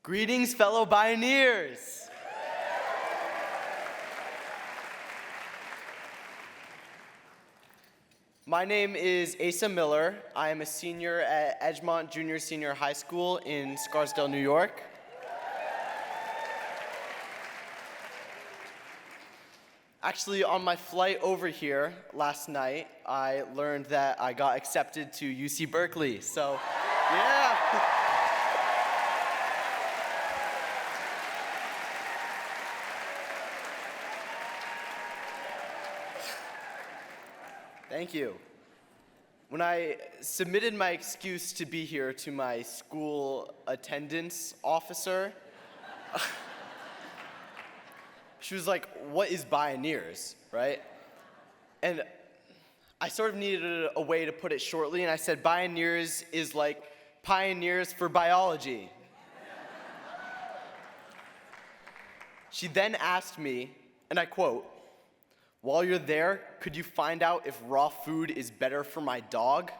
Greetings, fellow Bioneers. My name is Asa Miller. I am a senior at Edgemont Junior Senior High School in Scarsdale, New York. Actually, on my flight over here last night, I learned that I got accepted to UC Berkeley. So, yeah. Thank you. When I submitted my excuse to be here to my school attendance officer, she was like, "What is Bioneers?" right? And I sort of needed a way to put it shortly, and I said, Bioneers is like pioneers for biology. She then asked me, and I quote, "While you're there, could you find out if raw food is better for my dog?"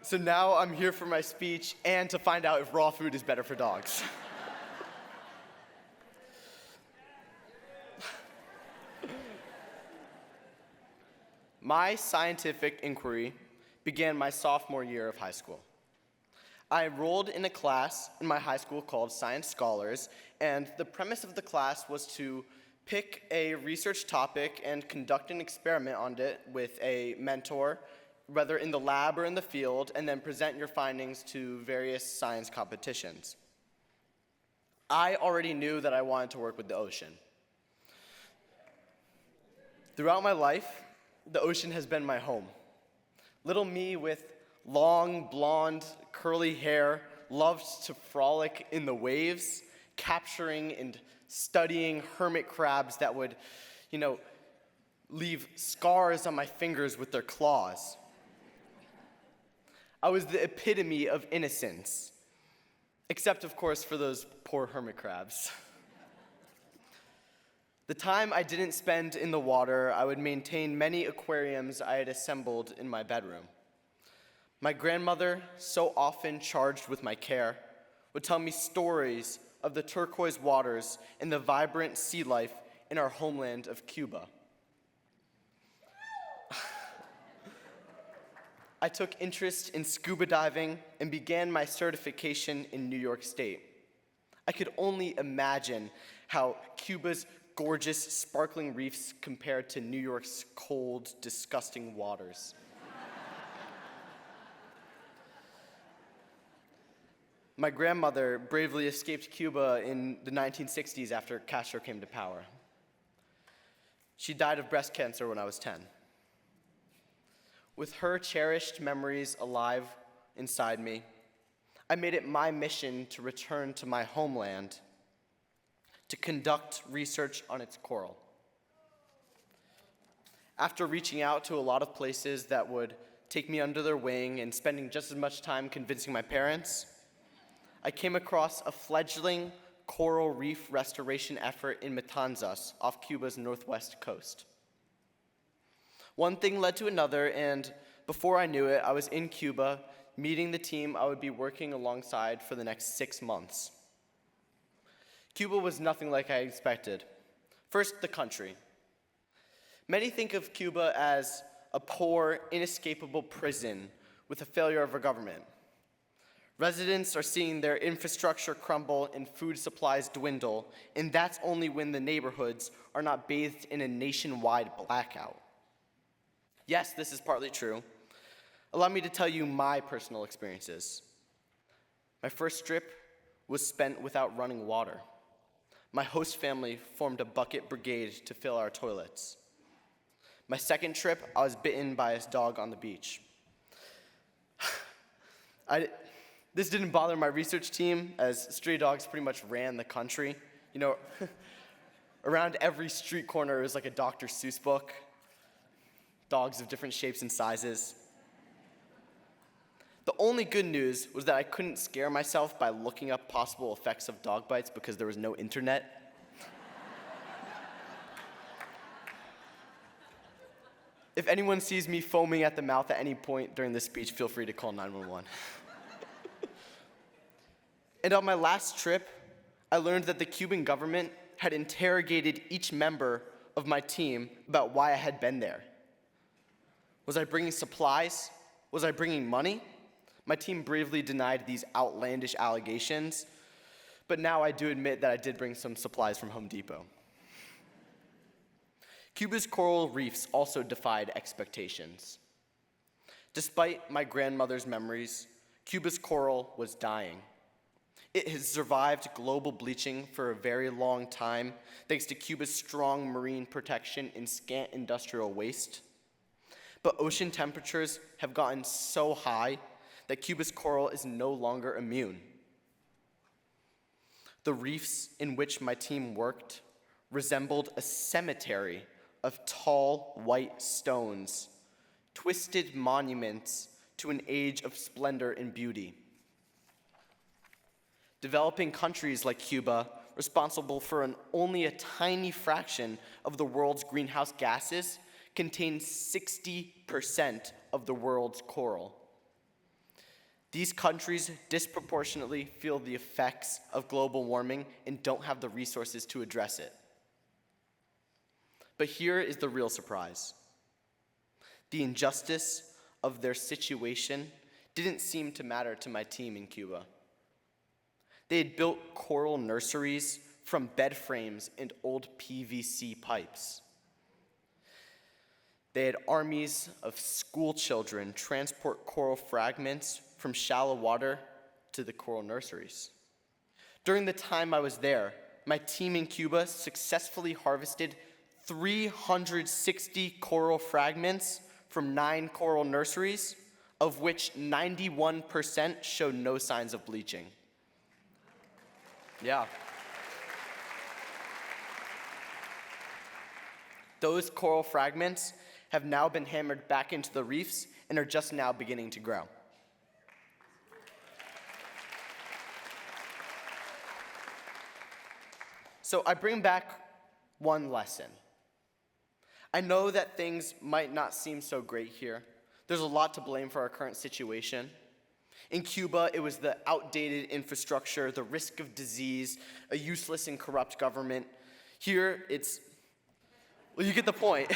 So now I'm here for my speech and to find out if raw food is better for dogs. My scientific inquiry began my sophomore year of high school. I enrolled in a class in my high school called Science Scholars, and the premise of the class was to pick a research topic and conduct an experiment on it with a mentor, whether in the lab or in the field, and then present your findings to various science competitions. I already knew that I wanted to work with the ocean. Throughout my life, the ocean has been my home. Little me with long, blonde, curly hair loved to frolic in the waves, capturing and studying hermit crabs that would, leave scars on my fingers with their claws. I was the epitome of innocence, except, of course, for those poor hermit crabs. The time I didn't spend in the water, I would maintain many aquariums I had assembled in my bedroom. My grandmother, so often charged with my care, would tell me stories of the turquoise waters and the vibrant sea life in our homeland of Cuba. I took interest in scuba diving and began my certification in New York State. I could only imagine how Cuba's gorgeous, sparkling reefs compared to New York's cold, disgusting waters. My grandmother bravely escaped Cuba in the 1960s after Castro came to power. She died of breast cancer when I was 10. With her cherished memories alive inside me, I made it my mission to return to my homeland to conduct research on its coral. After reaching out to a lot of places that would take me under their wing and spending just as much time convincing my parents, I came across a fledgling coral reef restoration effort in Matanzas off Cuba's northwest coast. One thing led to another, and before I knew it, I was in Cuba, meeting the team I would be working alongside for the next 6 months. Cuba was nothing like I expected. First, the country. Many think of Cuba as a poor, inescapable prison with a failure of a government. Residents are seeing their infrastructure crumble and food supplies dwindle, and that's only when the neighborhoods are not bathed in a nationwide blackout. Yes, this is partly true. Allow me to tell you my personal experiences. My first trip was spent without running water. My host family formed a bucket brigade to fill our toilets. My second trip, I was bitten by a dog on the beach. This didn't bother my research team, as stray dogs pretty much ran the country. Around every street corner is like a Dr. Seuss book. Dogs of different shapes and sizes. only good news was that I couldn't scare myself by looking up possible effects of dog bites because there was no internet. If anyone sees me foaming at the mouth at any point during this speech, feel free to call 911. And on my last trip, I learned that the Cuban government had interrogated each member of my team about why I had been there. Was I bringing supplies? Was I bringing money? My team bravely denied these outlandish allegations, but now I do admit that I did bring some supplies from Home Depot. Cuba's coral reefs also defied expectations. Despite my grandmother's memories, Cuba's coral was dying. It has survived global bleaching for a very long time, thanks to Cuba's strong marine protection and scant industrial waste. But ocean temperatures have gotten so high that Cuba's coral is no longer immune. The reefs in which my team worked resembled a cemetery of tall white stones, twisted monuments to an age of splendor and beauty. Developing countries like Cuba, responsible for only a tiny fraction of the world's greenhouse gases, contain 60% of the world's coral. These countries disproportionately feel the effects of global warming and don't have the resources to address it. But here is the real surprise. The injustice of their situation didn't seem to matter to my team in Cuba. They had built coral nurseries from bed frames and old PVC pipes. They had armies of school children transport coral fragments from shallow water to the coral nurseries. During the time I was there, my team in Cuba successfully harvested 360 coral fragments from 9 coral nurseries, of which 91% showed no signs of bleaching. Yeah. Those coral fragments have now been hammered back into the reefs and are just now beginning to grow. So I bring back one lesson. I know that things might not seem so great here. There's a lot to blame for our current situation. In Cuba, it was the outdated infrastructure, the risk of disease, a useless and corrupt government. Here, well, you get the point.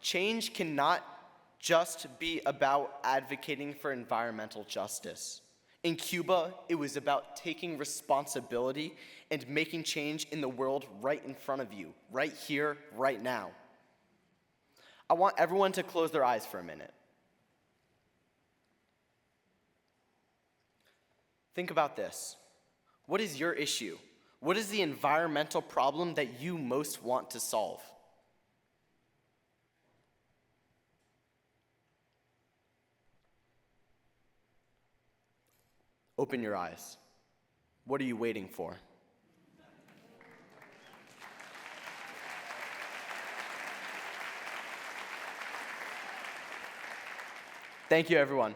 Change cannot just be about advocating for environmental justice. In Cuba, it was about taking responsibility and making change in the world right in front of you, right here, right now. I want everyone to close their eyes for a minute. Think about this. What is your issue? What is the environmental problem that you most want to solve? Open your eyes. What are you waiting for? Thank you, everyone.